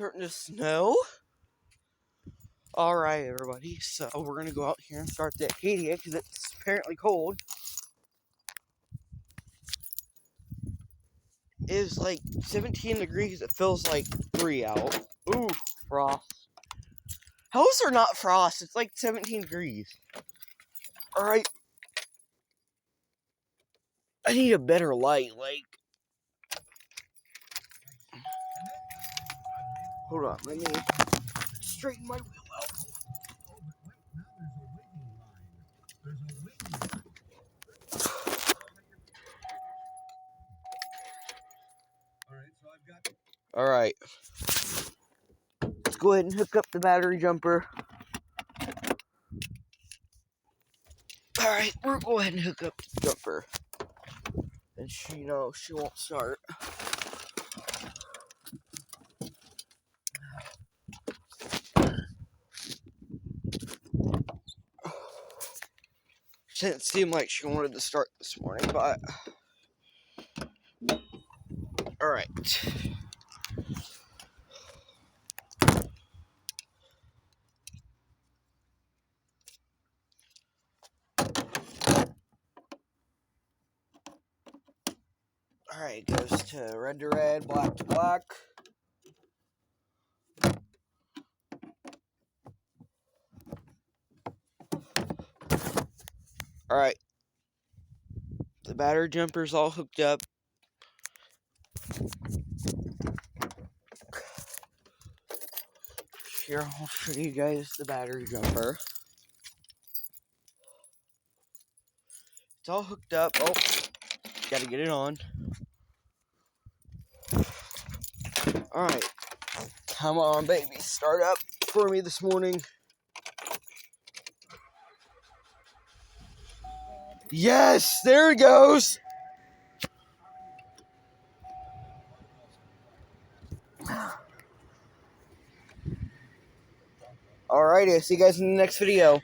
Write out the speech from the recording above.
starting to snow. Alright, everybody, so we're going to go out here and start the Acadia because it's apparently cold. It is like 17 degrees. It feels like 3 out. Ooh, frost. How is there not frost? It's like 17 degrees. Alright. I need a better light, like. Hold on, let me straighten my wheel out. Alright. Let's go ahead and hook up the battery jumper. Alright, we'll go ahead and hook up the jumper. And she won't start. Didn't seem like she wanted to start this morning, but alright. Alright, it goes to red, black to black. Alright. The battery jumper's all hooked up. Here, I'll show you guys the battery jumper. It's all hooked up. Oh, gotta get it on. Alright. Come on, baby. Start up for me this morning. Yes! There it goes! Alrighty, I'll see you guys in the next video.